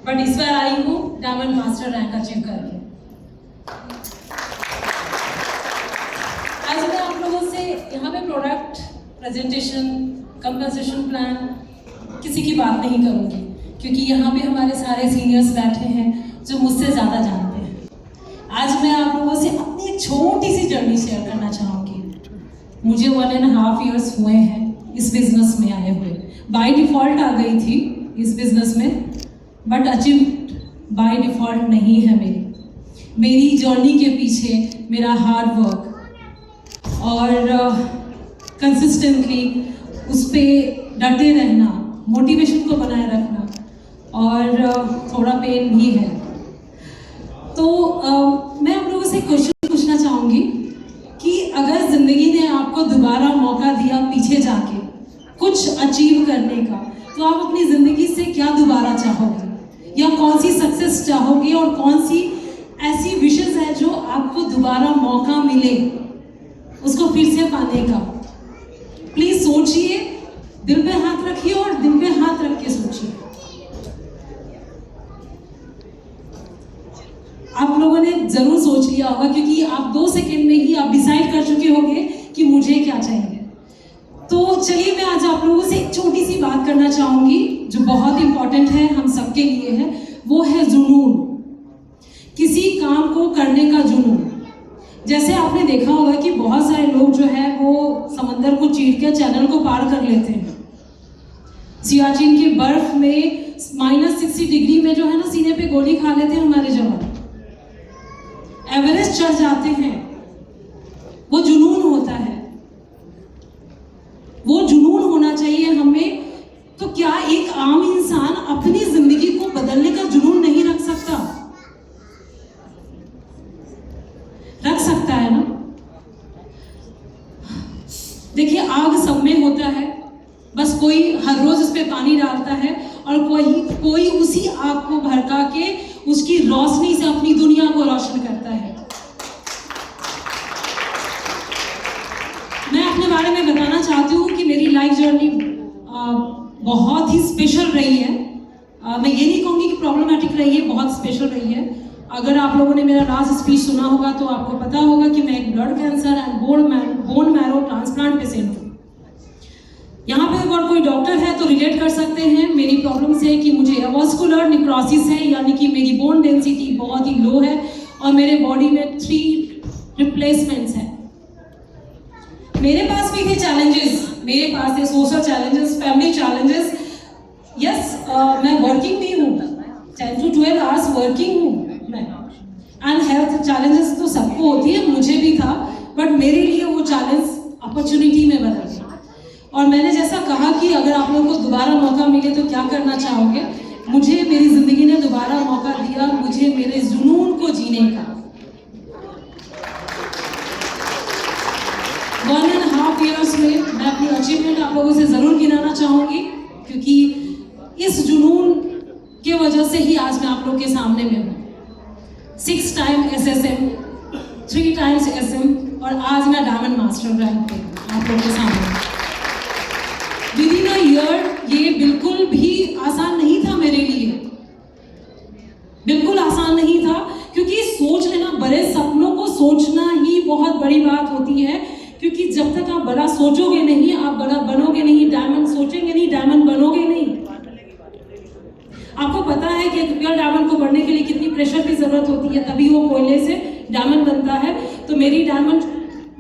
But इस बार आई हूँ diamond master rank achieve करके। आज मैं आप लोगों से यहाँ पे प्रोडक्ट प्रेजेंटेशन, कंपनसेशन प्लान किसी की बात नहीं करूँगी, क्योंकि यहाँ पे हमारे सारे सीनियर्स बैठे हैं जो मुझसे ज़्यादा जानते हैं। आज मैं आप लोगों से अपनी एक छोटी सी जर्नी शेयर करना चाहूँगी। मुझे 1.5 years हुए हैं इस बिजनेस में आए हुए। बाय डिफ़ॉल्ट आ गई थी इस बिजनेस में, बट अचीव बाय डिफ़ॉल्ट नहीं है। मेरी जर्नी के पीछे मेरा हार्ड वर्क और कंसिस्टेंटली उस पर डटे रहना, मोटिवेशन को बनाए रखना और थोड़ा पेन भी है। तो मैं आप लोगों से क्वेश्चन पूछना चाहूँगी कि अगर ज़िंदगी ने आपको दोबारा मौका दिया पीछे जाके कुछ अचीव करने का, तो आप अपनी ज़िंदगी से क्या दोबारा चाहोगे, या कौन सी सक्सेस चाहोगे और कौन सी ऐसी विशेस है जो आपको दोबारा मौका मिले उसको फिर से पाने का। प्लीज सोचिए, दिल पे हाथ रखिए और दिल पे हाथ रख के सोचिए। आप लोगों ने जरूर सोच लिया होगा, क्योंकि आप 2 सेकंड में ही आप डिसाइड कर चुके होंगे कि मुझे क्या चाहिए। तो चलिए मैं आज आप लोगों से एक छोटी सी बात करना चाहूंगी जो बहुत इंपॉर्टेंट है, हम सबके लिए है। वो है जुनून, किसी काम को करने का जुनून। जैसे आपने देखा होगा कि बहुत सारे लोग जो है वो समंदर को चीर के चैनल को पार कर लेते हैं। सियाचिन के बर्फ में -60 डिग्री में जो है ना सीने पे गोली खा लेते हैं हमारे जवान। एवरेस्ट चढ़ जाते हैं, वो जुनून होता है। वो जुनून होना चाहिए हमें। तो क्या एक आम इंसान अपनी जिंदगी को बदलने का जुनून नहीं रख सकता? रख सकता है ना। देखिए, आग सब में होता है, बस कोई हर रोज उस पर पानी डालता है और कोई उसी आग को भड़का के उसकी रोशनी से अपनी दुनिया को रोशन करता है। मैं अपने बारे में बताना चाहती हूँ कि मेरी लाइफ जर्नी बहुत ही स्पेशल रही है। मैं ये नहीं कहूँगी कि प्रॉब्लमेटिक रही है, बहुत स्पेशल रही है। अगर आप लोगों ने मेरा लास्ट स्पीच सुना होगा तो आपको पता होगा कि मैं एक blood cancer and bone marrow transplant patient हूँ। यहाँ पे अगर कोई डॉक्टर है तो रिलेट कर सकते हैं मेरी प्रॉब्लम से कि मुझे एवास्कुलर निक्रोसिस है, यानी कि मेरी बोन डेंसिटी बहुत ही लो है और मेरे बॉडी में 3 रिप्लेसमेंट्स हैं। मेरे पास भी थे चैलेंजेस, मेरे पास थे social challenges, family challenges. Yes, मैं वर्किंग भी हूँ, 10 to 12 आवर्स वर्किंग हूँ मैं। एंड हेल्थ चैलेंजेस तो सबको होती है, मुझे भी था, बट मेरे लिए वो चैलेंज अपॉर्चुनिटी में बदल गया। और मैंने जैसा कहा कि अगर आप लोगों को दोबारा मौका मिले तो क्या करना चाहोगे, मुझे मेरी जिंदगी ने दोबारा मौका दिया, मुझे मेरे जुनून को जीने का। 1.5 years में मैं अपनी अचीवमेंट आप लोगों से जरूर गिनाना चाहूंगी, क्योंकि इस जुनून के वजह से ही आज मैं आप लोग के सामने में हूँ। 6 times SSM, 3 times SM और आज मैं डायमंड मास्टर रैंक पे आप लोगों के सामने। विदिन अ ईयर ये बिल्कुल भी आसान नहीं था मेरे लिए, बिल्कुल आसान नहीं था, क्योंकि सोच लेना, बड़े सपनों को सोचना ही बहुत बड़ी बात होती है। क्योंकि जब तक आप बड़ा सोचोगे नहीं, आप बड़ा बनोगे नहीं। डायमंड सोचेंगे नहीं, डायमंड बनोगे नहीं। आपको पता है कि एक रियल डायमंड को बढ़ने के लिए कितनी प्रेशर की जरूरत होती है, तभी वो कोयले से डायमंड बनता है। तो मेरी डायमंड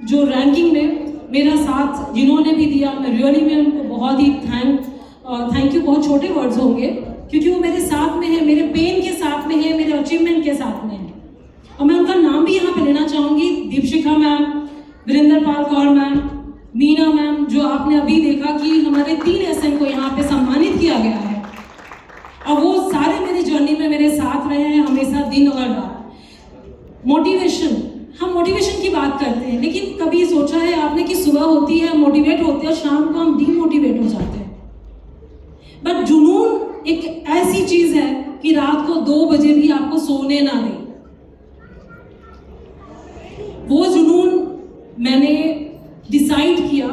जो रैंकिंग में मेरा साथ जिन्होंने भी दिया, मैं रियली में उनको बहुत ही थैंक यू, बहुत छोटे वर्ड्स होंगे, क्योंकि वो मेरे साथ में है, मेरे पेन के साथ में है, मेरे अचीवमेंट के साथ में है। और मैं उनका नाम भी यहाँ पे लेना चाहूँगी। दीपशिखा मैम, वीरेंद्र पाल कौर मैम, मीना मैम, जो आपने अभी देखा कि हमारे 3 SM को यहाँ पे सम्मानित किया गया है, और वो सारे मेरी जर्नी में मेरे साथ रहे हैं हमेशा, दिन और रात। मोटिवेशन, हम मोटिवेशन की बात करते हैं, लेकिन कभी सोचा है आपने कि सुबह होती है मोटिवेट होते हैं, शाम को हम डीमोटिवेट हो जाते हैं। बट जुनून एक ऐसी चीज है कि रात को 2 बजे भी आपको सोने ना दे। वो जुनून मैंने डिसाइड किया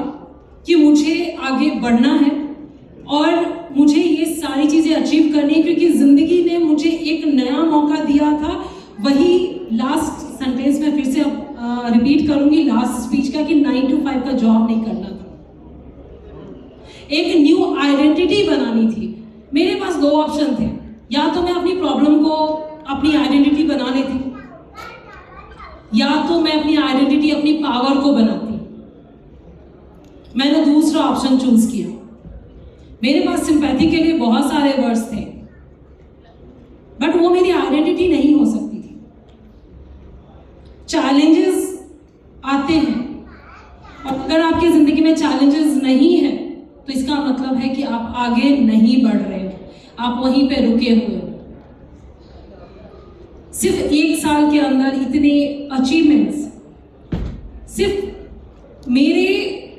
कि मुझे आगे बढ़ना है और मुझे ये सारी चीज़ें अचीव करनी है, क्योंकि ज़िंदगी ने मुझे मौका दिया था, वही लास्ट सेंटेंस में फिर से रिपीट करूंगी लास्ट स्पीच का, कि 9 to 5 का जॉब नहीं करना था, एक न्यू आइडेंटिटी बनानी थी। मेरे पास 2 ऑप्शन थे, या तो मैं अपनी प्रॉब्लम को अपनी आइडेंटिटी बना लेती, या तो मैं अपनी आइडेंटिटी अपनी पावर को बनाती। मैंने दूसरा ऑप्शन चूज किया। मेरे पास सिंपैथी के लिए बहुत सारे वर्ड्स थे, बट वो मेरी आइडेंटिटी नहीं हो सकती थी। चैलेंजेस आते हैं, और अगर आपकी जिंदगी में चैलेंजेस नहीं है तो इसका मतलब है कि आप आगे नहीं बढ़ रहे हो, आप वहीं पे रुके हुए हो। सिर्फ 1 साल के अंदर इतने अचीवमेंट्स सिर्फ मेरे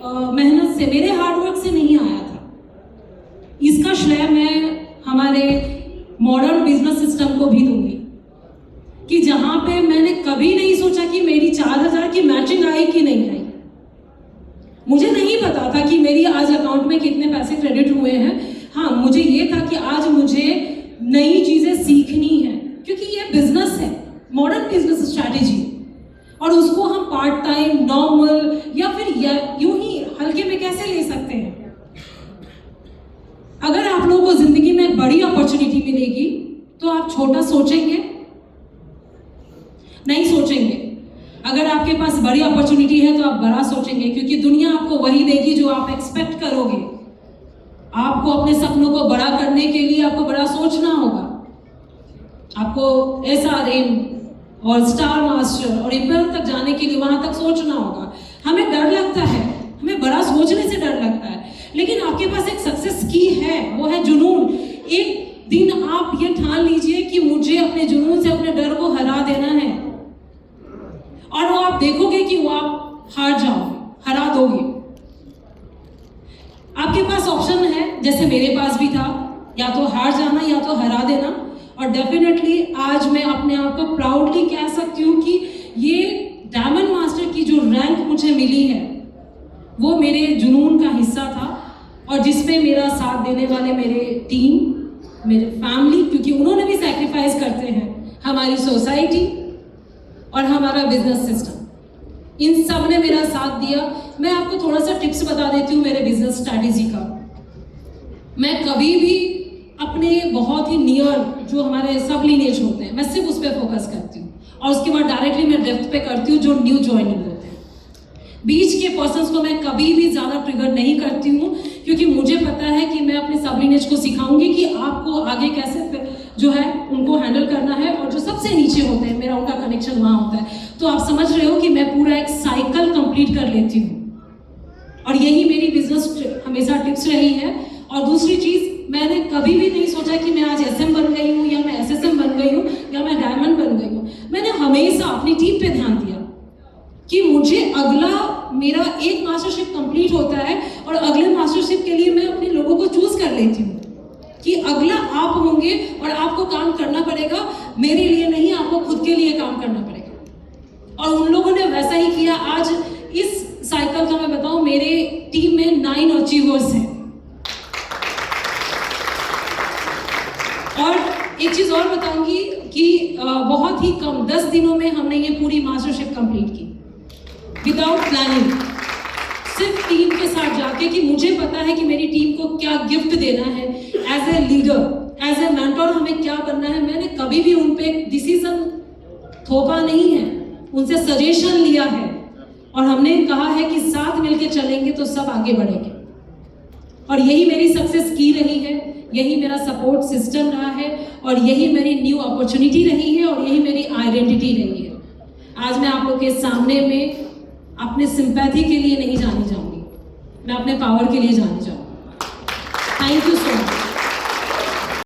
मेहनत से, मेरे हार्डवर्क से नहीं आया था। इसका श्रेय मैं हमारे मॉडर्न बिजनेस सिस्टम को भी दूंगी, कि जहां पे मैंने कभी नहीं सोचा कि मेरी 4000 की मैचिंग आई कि नहीं आई। मुझे नहीं पता था कि मेरी आज अकाउंट में कितने पैसे क्रेडिट हुए हैं। हाँ, मुझे ये था कि आज मुझे नई चीजें सीखनी है, क्योंकि ये बिजनेस है, मॉडर्न बिजनेस स्ट्रैटेजी, और उसको हम पार्ट टाइम, नॉर्मल या फिर यूं ही हल्के में कैसे ले सकते हैं। अगर आप लोगों को जिंदगी में एक बड़ी अपॉर्चुनिटी मिलेगी तो आप छोटा सोचेंगे? नहीं सोचेंगे। अगर आपके पास बड़ी अपॉर्चुनिटी है तो आप बड़ा सोचेंगे, क्योंकि दुनिया आपको वही देगी जो आप एक्सपेक्ट करोगे। आपको अपने सपनों को बड़ा करने के लिए आपको बड़ा सोचना होगा। आपको SRM और स्टार मास्टर और इंपेयर तक जाने के लिए वहां तक सोचना होगा। हमें डर लगता है, हमें बड़ा सोचने से डर लगता है, लेकिन आपके पास एक सक्सेस की है, वो है जुनून। एक दिन आप ये ठान लीजिए कि मुझे अपने जुनून से अपने डर को हरा देना है, और वो आप देखोगे कि वो आप हार जाओगे, हरा दोगे। आपके पास ऑप्शन है, जैसे मेरे पास भी था, या तो हार जाना या तो हरा देना। और डेफिनेटली आज मैं अपने आप को प्राउडली कह सकती हूँ कि ये डायमंड मास्टर की जो रैंक मुझे मिली है वो मेरे जुनून का हिस्सा था, और जिसमें मेरा साथ देने वाले मेरे टीम, मेरे फैमिली, क्योंकि उन्होंने भी सैक्रिफाइस करते हैं, हमारी सोसाइटी और हमारा बिजनेस सिस्टम, इन सब ने मेरा साथ दिया। मैं आपको थोड़ा सा टिप्स बता देती हूँ मेरे बिजनेस स्ट्रैटेजी का। मैं कभी भी अपने बहुत ही नियर जो हमारे सब लीनेज होते हैं, मैं सिर्फ उस पर फोकस करती हूँ, और उसके बाद डायरेक्टली मैं डेप्थ पे करती हूँ जो न्यू ज्वाइनिंग होते हैं। बीच के पर्सन्स को मैं कभी भी ज़्यादा ट्रिगर नहीं करती हूँ, क्योंकि मुझे पता है कि मैं अपने सब लीनेज को सिखाऊंगी कि आपको आगे कैसे जो है उनको हैंडल करना है, और जो सबसे नीचे होते हैं मेरा उनका कनेक्शन वहाँ होता है। तो आप समझ रहे हो कि मैं पूरा एक साइकिल कंप्लीट कर लेती हूँ, और यही मेरी बिजनेस हमेशा टिप्स रही है। और दूसरी चीज़, मैंने कभी भी नहीं सोचा कि मैं आज SM बन गई हूँ, या मैं SSM बन गई हूँ, या मैं डायमंड बन गई हूँ। मैंने हमेशा अपनी टीम पे ध्यान दिया कि मुझे अगला, मेरा एक मास्टरशिप कंप्लीट होता है और अगले मास्टरशिप के लिए मैं अपने लोगों को चूज कर लेती हूँ कि अगला आप होंगे और आपको काम करना पड़ेगा, मेरे लिए नहीं, आपको खुद के लिए काम करना पड़ेगा। और उन लोगों ने वैसा ही किया। आज इस साइकिल का मैं बताऊं, मेरे टीम में 9 अचीवर्स हैं। और एक चीज और बताऊंगी कि बहुत ही कम 10 दिनों में हमने ये पूरी मास्टरशिप कंप्लीट की, विदाउट प्लानिंग, सिर्फ टीम के साथ जाके, कि मुझे पता है कि मेरी टीम को क्या गिफ्ट देना है, as a leader, as a mentor हमें क्या करना है। मैंने कभी भी उन पे डिसीजन थोपा नहीं है, उनसे सजेशन लिया है, और हमने कहा है कि साथ मिलके चलेंगे तो सब आगे बढ़ेंगे। और यही मेरी सक्सेस की रही है, यही मेरा सपोर्ट सिस्टम रहा है, और यही मेरी न्यू अपॉर्चुनिटी रही है, और यही मेरी आइडेंटिटी रही है। आज मैं आप लोग के सामने में अपने सिंपैथी के लिए नहीं जानी जाऊंगी, मैं अपने पावर के लिए जानी जाऊंगी। Thank you so much.